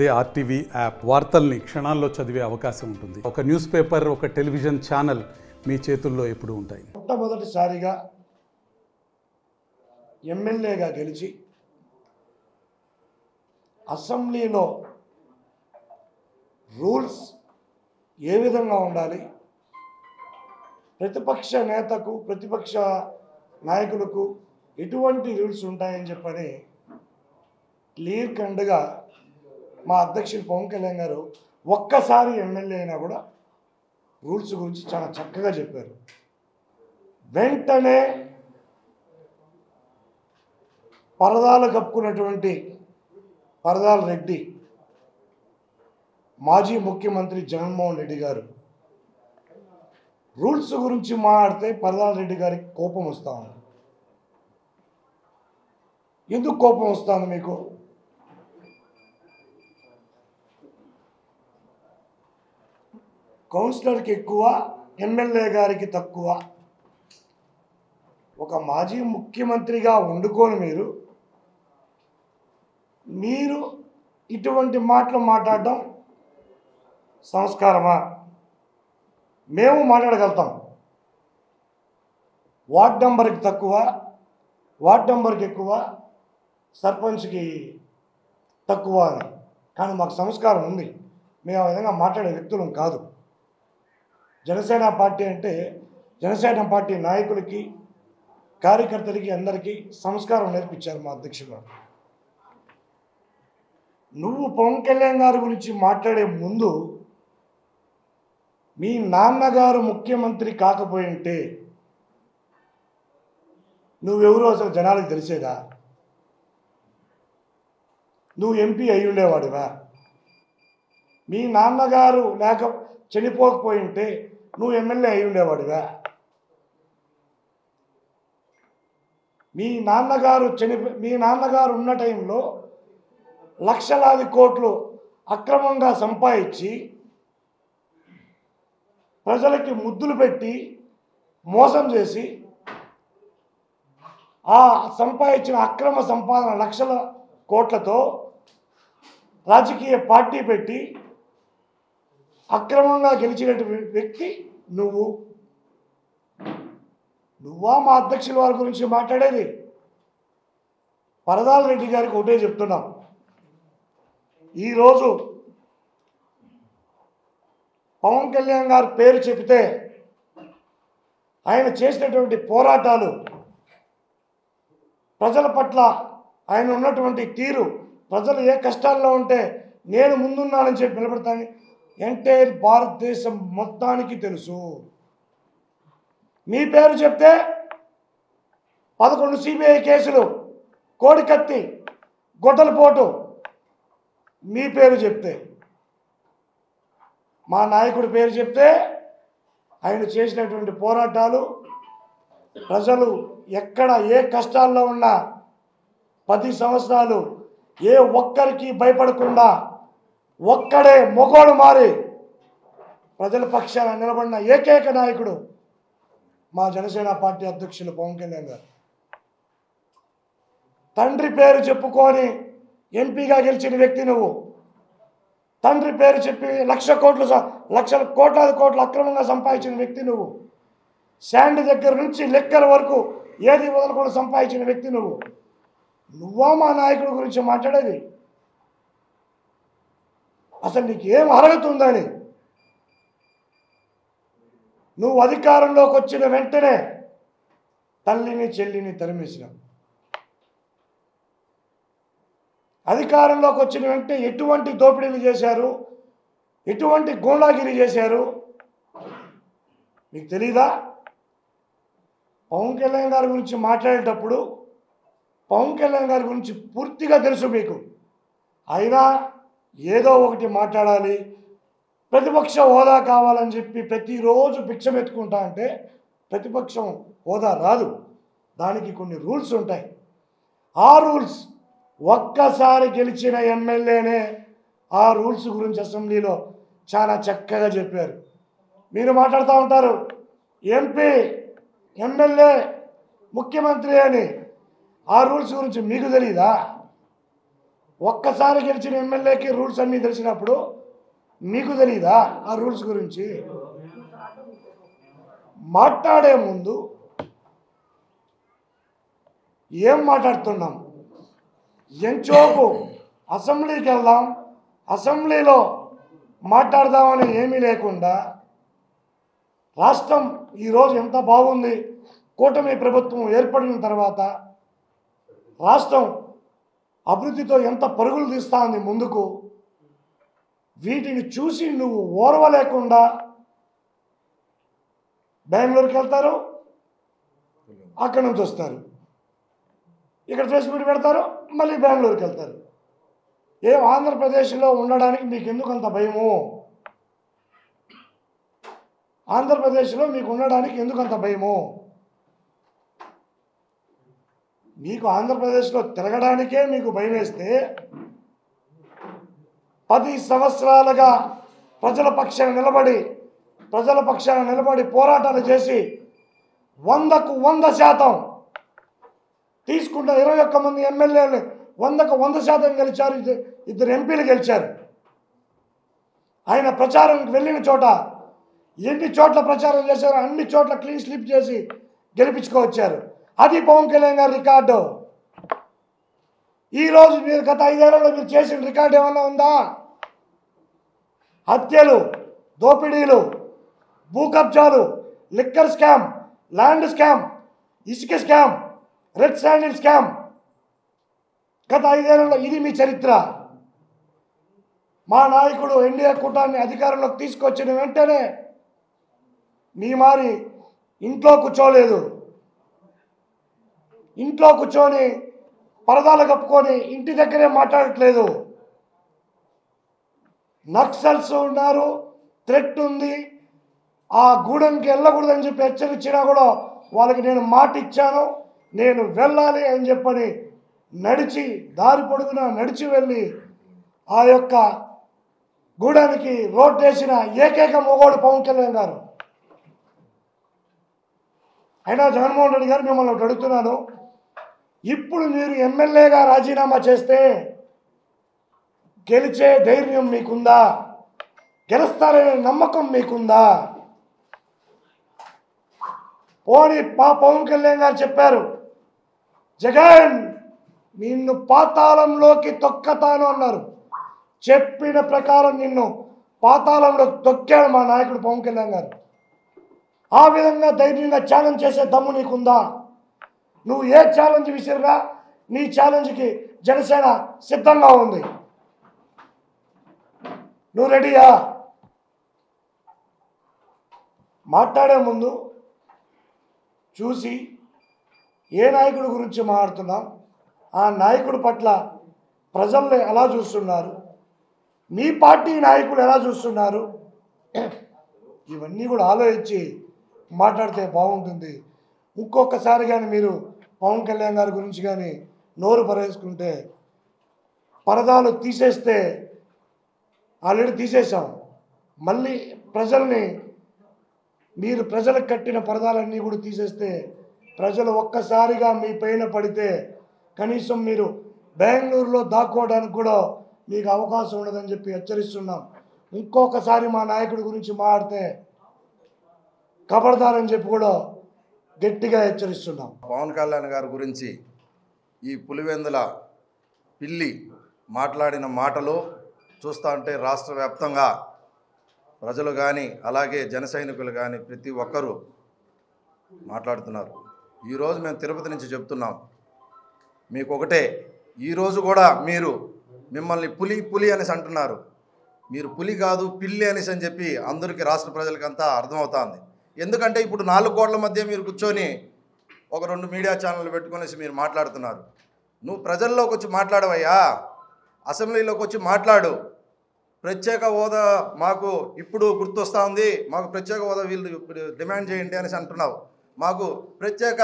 అదే RTV app వార్తల్ని క్షణాల్లో చదివే అవకాశం ఉంటుంది. ఒక న్యూస్ పేపర్, ఒక టెలివిజన్ ఛానల్ మీ చేతుల్లో ఎప్పుడూ ఉంటాయి. మొట్టమొదటిసారిగా ఎమ్మెల్యేగా గెలిచి అసెంబ్లీలో రూల్స్ ఏ విధంగా ఉండాలి, ప్రతిపక్ష నేతకు ప్రతిపక్ష నాయకులకు ఎటువంటి రూల్స్ ఉంటాయని చెప్పని క్లియర్ కట్గా మా అధ్యక్షులు పవన్ కళ్యాణ్ గారు ఒక్కసారి ఎమ్మెల్యే అయినా కూడా రూల్స్ గురించి చాలా చక్కగా చెప్పారు. వెంటనే పరదాలు కప్పుకున్నటువంటి పరదాల రెడ్డి మాజీ ముఖ్యమంత్రి జగన్మోహన్ రెడ్డి గారు రూల్స్ గురించి మాట్లాడితే పరదాల రెడ్డి గారికి కోపం వస్తూ ఉంది. ఎందుకు కోపం వస్తుంది మీకు? కౌన్సిలర్కి ఎక్కువ, ఎమ్మెల్యే గారికి తక్కువ. ఒక మాజీ ముఖ్యమంత్రిగా వండుకొని మీరు ఇటువంటి మాటలు మాట్లాడడం సంస్కారమా? మేము మాట్లాడగలుగుతాం. వార్డ్ నెంబర్కి తక్కువ, వార్డ్ నెంబర్కి ఎక్కువ, సర్పంచ్కి తక్కువ అని. కానీ మాకు సంస్కారం ఉంది. మేము ఆ విధంగా మాట్లాడే వ్యక్తులం కాదు. జనసేన పార్టీ అంటే జనసేన పార్టీ నాయకులకి, కార్యకర్తలకి అందరికీ సంస్కారం నేర్పించారు మా అధ్యక్షులు. నువ్వు పవన్ కళ్యాణ్ గారి గురించి మాట్లాడే ముందు మీ నాన్నగారు ముఖ్యమంత్రి కాకపోయింటే నువ్వెవరో అసలు జనాలకు తెలిసేదా? నువ్వు ఎంపీ అయి ఉండేవాడివా? మీ నాన్నగారు చనిపోకపోయింటే నువ్వు ఎమ్మెల్యే అయి ఉండేవాడివా? మీ నాన్నగారు ఉన్న టైంలో లక్షలాది కోట్లు అక్రమంగా సంపాదించి ప్రజలకి ముద్దులు పెట్టి మోసం చేసి ఆ సంపాదించిన అక్రమ సంపాదన లక్షల కోట్లతో రాజకీయ పార్టీ పెట్టి అక్రమంగా గెలిచినటువంటి వ్యక్తి నువ్వా మా అధ్యక్షుల వారి గురించి మాట్లాడేది? పరదాల రెడ్డి గారికి ఒకటే చెప్తున్నాం. ఈరోజు పవన్ కళ్యాణ్ గారి పేరు చెబితే ఆయన చేసినటువంటి పోరాటాలు, ప్రజల పట్ల ఆయన ఉన్నటువంటి తీరు, ప్రజలు ఏ కష్టాల్లో ఉంటే నేను ముందున్నానని చెప్పి నిలబడతాను ఎంటైర్ భారతదేశం మొత్తానికి తెలుసు. మీ పేరు చెప్తే 11 సిబిఐ కేసులు, కోడికత్తి, గొడ్డలపోటు, మీ పేరు చెప్తే, మా నాయకుడి పేరు చెప్తే ఆయన చేసినటువంటి పోరాటాలు, ప్రజలు ఎక్కడ ఏ కష్టాల్లో ఉన్నా 10 సంవత్సరాలు ఏ ఒక్కరికి భయపడకుండా ఒక్కడే మొగోడు మారి ప్రజల పక్షాన నిలబడిన ఏకైక నాయకుడు మా జనసేన పార్టీ అధ్యక్షులు పవన్ కళ్యాణ్ గారు. తండ్రి పేరు చెప్పుకొని ఎంపీగా గెలిచిన వ్యక్తి నువ్వు. తండ్రి పేరు చెప్పి లక్షల కోట్ల అక్రమంగా సంపాదించిన వ్యక్తి నువ్వు. శాండ్ దగ్గర నుంచి లెక్కల వరకు ఏది వదలకుండా సంపాదించిన వ్యక్తి నువ్వా మా నాయకుడి గురించి మాట్లాడేది? అసలు నీకు ఏం అర్హత ఉందని? నువ్వు అధికారంలోకి వచ్చిన వెంటనే తల్లిని చెల్లిని తరిమేసినావు. అధికారంలోకి వచ్చిన వెంటనే ఎటువంటి దోపిడీలు చేశారు, ఎటువంటి గూండాగిరి చేశారు మీకు తెలీదా? పవన్ కళ్యాణ్ గారి గురించి మాట్లాడేటప్పుడు పవన్ కళ్యాణ్ గారి గురించి పూర్తిగా తెలుసు మీకు. అయినా ఏదో ఒకటి మాట్లాడాలి, ప్రతిపక్ష హోదా కావాలని చెప్పి ప్రతిరోజు భిక్షం ఎత్తుకుంటా అంటే ప్రతిపక్షం హోదా రాదు. దానికి కొన్ని రూల్స్ ఉంటాయి. ఆ రూల్స్ ఒక్కసారి గెలిచిన ఎమ్మెల్యేనే ఆ రూల్స్ గురించి అసెంబ్లీలో చాలా చక్కగా చెప్పారు. మీరు మాట్లాడుతూ ఉంటారు ఎంపీ, ఎమ్మెల్యే, ముఖ్యమంత్రి అని. ఆ రూల్స్ గురించి మీకు తెలీదా? ఒక్కసారి గెలిచిన ఎమ్మెల్యేకి రూల్స్ అన్నీ తెలిసినప్పుడు మీకు తెలీదా ఆ రూల్స్ గురించి? మాట్లాడే ముందు ఏం మాట్లాడుతున్నాం? ఎంచోపు అసెంబ్లీకి వెళ్దాం, అసెంబ్లీలో మాట్లాడదామని ఏమీ లేకుండా రాష్ట్రం ఈరోజు ఎంత బాగుంది, కూటమి ప్రభుత్వం ఏర్పడిన తర్వాత రాష్ట్రం అభివృద్ధితో ఎంత పరుగులు తీస్తా ఉంది ముందుకు, వీటిని చూసి నువ్వు ఓర్వలేకుండా బెంగళూరుకి వెళ్తారు, అక్కడి నుంచి వస్తారు, ఇక్కడ ఫేస్బుక్ పెడతారు, మళ్ళీ బెంగళూరుకి వెళ్తారు. ఆంధ్రప్రదేశ్లో ఉండడానికి మీకు ఎందుకు అంత భయము? ఆంధ్రప్రదేశ్లో మీకు ఉండడానికి ఎందుకు అంత భయము? మీకు ఆంధ్రప్రదేశ్లో తిరగడానికే మీకు భయం వేస్తే 10 సంవత్సరాలుగా ప్రజల పక్షాన నిలబడి పోరాటాలు చేసి 100కు 100% తీసుకుంటే 21 మంది ఎమ్మెల్యేలు 100కు 100% గెలిచారు, 2 ఎంపీలు గెలిచారు. ఆయన ప్రచారానికి వెళ్ళిన చోట ఎన్ని చోట్ల ప్రచారం చేశారో అన్ని చోట్ల క్లీన్ స్లిప్ చేసి గెలిపించుకోవచ్చారు. అది పవన్ కళ్యాణ్ గారి రికార్డు. ఈరోజు మీరు గత 5 ఏళ్లలో మీరు చేసిన రికార్డు ఏమన్నా ఉందా? హత్యలు, దోపిడీలు, భూ కబ్జాలు, లిక్కర్ స్కామ్, ల్యాండ్ స్కామ్, ఇసుక స్కామ్, రెడ్ శాండిల్ స్కామ్. గత 5 ఏళ్లలో ఇది మీ చరిత్ర. మా నాయకుడు ఎన్డీఏ కూటమిని అధికారంలోకి తీసుకొచ్చిన వెంటనే మీ మారి ఇంట్లో కూర్చోలేదు, ఇంట్లో కూర్చొని పరదాలు కప్పుకొని ఇంటి దగ్గరే మాట్లాడట్లేదు. నక్సల్స్ ఉన్నారు, థ్రెట్ ఉంది, ఆ గూడెంకి వెళ్ళకూడదని చెప్పి హెచ్చరించినా కూడా వాళ్ళకి నేను మాట ఇచ్చాను, నేను వెళ్ళాలి అని చెప్పని దారి పొడుగున నడిచి వెళ్ళి ఆ యొక్క గూడానికి రోడ్ వేసిన ఏకైక మొగోడు పవన్ కళ్యాణ్ గారు. అయినా జగన్మోహన్ రెడ్డి గారు మిమ్మల్ని ఒకటి అడుగుతున్నాను, ఇప్పుడు మీరు ఎమ్మెల్యేగా రాజీనామా చేస్తే గెలిచే ధైర్యం మీకుందా? గెలుస్తారనే నమ్మకం మీకుందా? పోనీ పవన్ కళ్యాణ్ గారు చెప్పారు, జగన్ నిన్ను పాతాళంలోకి తొక్కతాను అన్నారు. చెప్పిన ప్రకారం నిన్ను పాతాళంలో తొక్కాడు మా నాయకుడు పవన్ కళ్యాణ్ గారు. ఆ విధంగా ధైర్యంగా ఛాలెంజ్ చేసే దమ్ము నీకుందా? నువ్వు ఏ ఛాలెంజ్ విసిరినా నీ ఛాలెంజ్కి జనసేన సిద్ధంగా ఉంది. నువ్వు రెడీయా? మాట్లాడే ముందు చూసి ఏ నాయకుడి గురించి మాట్లాడుతున్నాం, ఆ నాయకుడి పట్ల ప్రజల్ని ఎలా చూస్తున్నారు, మీ పార్టీ నాయకులు ఎలా చూస్తున్నారు, ఇవన్నీ కూడా ఆలోచించి మాట్లాడితే బాగుంటుంది. ఇంకొకసారి కానీ మీరు పవన్ కళ్యాణ్ గారి గురించి కానీ నోరు పరేసుకుంటే, పరదాలు తీసేస్తే ఆల్రెడీ తీసేసాం, మళ్ళీ మీరు ప్రజలకు కట్టిన పరదాలన్నీ కూడా తీసేస్తే ప్రజలు ఒక్కసారిగా మీ పైన పడితే కనీసం మీరు బెంగళూరులో దాక్కోవడానికి కూడా మీకు అవకాశం ఉండదని చెప్పి హెచ్చరిస్తున్నాం. ఇంకొకసారి మా నాయకుడి గురించి మాట్లాడితే ఖబర్దారని చెప్పి కూడా గట్టిగా హెచ్చరిస్తున్నాం. పవన్ కళ్యాణ్ గారి గురించి ఈ పులివెందుల పిల్లి మాట్లాడిన మాటలు చూస్తూ ఉంటే రాష్ట్ర వ్యాప్తంగా ప్రజలు కానీ అలాగే జన సైనికులు కానీ ప్రతి ఒక్కరూ మాట్లాడుతున్నారు. ఈరోజు మేము తిరుపతి నుంచి చెప్తున్నాం, మీకు ఒకటే, ఈరోజు కూడా మిమ్మల్ని పులి అనేసి అంటున్నారు. మీరు పులి కాదు పిల్లి అనేసి అని చెప్పి అందరికీ రాష్ట్ర ప్రజలకంతా అర్థమవుతుంది. ఎందుకంటే ఇప్పుడు 4 గోడల మధ్య మీరు కూర్చొని ఒక 2 మీడియా ఛానళ్ళు పెట్టుకునేసి మీరు మాట్లాడుతున్నారు. నువ్వు ప్రజల్లోకి వచ్చి మాట్లాడవయ్యా, అసెంబ్లీలోకి వచ్చి మాట్లాడు. ప్రత్యేక హోదా మాకు ఇప్పుడు గుర్తొస్తూ ఉంది, మాకు ప్రత్యేక హోదా వీళ్ళు డిమాండ్ చేయండి అనేసి అంటున్నావు. మాకు ప్రత్యేక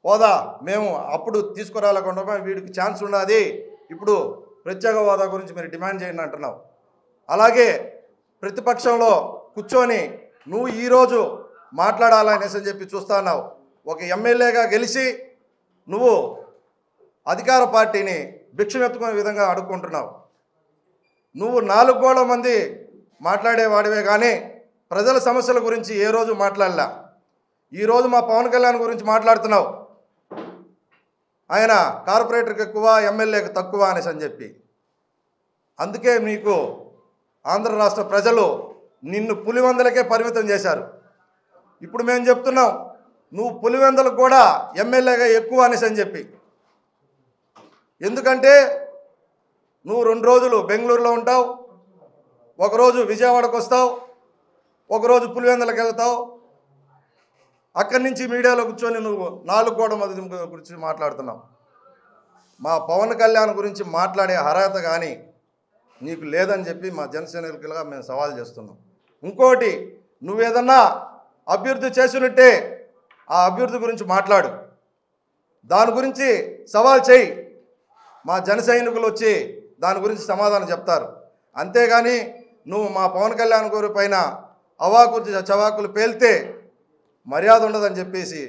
హోదా మేము అప్పుడు తీసుకురాలేకుండా వీడికి ఛాన్స్ ఉన్నది, ఇప్పుడు ప్రత్యేక హోదా గురించి మీరు డిమాండ్ చేయండి అంటున్నావు. అలాగే ప్రతిపక్షంలో కూర్చొని నువ్వు ఈరోజు మాట్లాడాలనేసి అని చెప్పి చూస్తున్నావు. ఒక ఎమ్మెల్యేగా గెలిచి నువ్వు అధికార పార్టీని భిక్షమెత్తుకునే విధంగా అడుక్కుంటున్నావు. నువ్వు 4 కోట్ల మంది మాట్లాడేవాడివే కానీ ప్రజల సమస్యల గురించి ఏ రోజు మాట్లాడలే. ఈరోజు మా పవన్ కళ్యాణ్ గురించి మాట్లాడుతున్నావు. ఆయన కార్పొరేటర్కి ఎక్కువ, ఎమ్మెల్యేకి తక్కువ అనేసి అని చెప్పి. అందుకే మీకు ఆంధ్ర రాష్ట్ర ప్రజలు నిన్ను పులివెందులకే పరిమితం చేశారు. ఇప్పుడు మేము చెప్తున్నాం, నువ్వు పులివెందులకు కూడా ఎమ్మెల్యేగా ఎక్కువ అనేసి అని చెప్పి. ఎందుకంటే నువ్వు 2 రోజులు బెంగళూరులో ఉంటావు, ఒకరోజు విజయవాడకు వస్తావు, ఒకరోజు పులివెందులకు వెళ్తావు. అక్కడి నుంచి మీడియాలో కూర్చొని నువ్వు 4 కోట్ల మంది గురించి మాట్లాడుతున్నావు. మా పవన్ కళ్యాణ్ గురించి మాట్లాడే అర్హత కానీ నీకు లేదని చెప్పి మా జనసైనికులుగా మేము సవాల్ చేస్తున్నాం. ఇంకోటి, నువ్వేదన్నా అభివృద్ధి చేసినట్టే ఆ అభివృద్ధి గురించి మాట్లాడు, దాని గురించి సవాల్ చేయి. మా జనసైనికులు వచ్చి దాని గురించి సమాధానం చెప్తారు. అంతేగాని నువ్వు మా పవన్ కళ్యాణ్ గారి పైన అవాకులు చవాకులు పేల్తే మర్యాద ఉండదని చెప్పేసి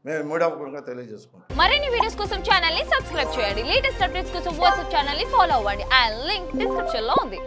మేము మూడంగా తెలియజేసుకుంటాం. మరిన్ని వీడియోస్ కోసం ఛానల్ ని సబ్స్క్రైబ్ చేయండి. లేటెస్ట్ అప్డేట్స్ కోసం వాట్సాప్ ఛానల్ ని ఫాలో అవ్వండి. ఆ లింక్ డిస్క్రిప్షన్ లో ఉంది.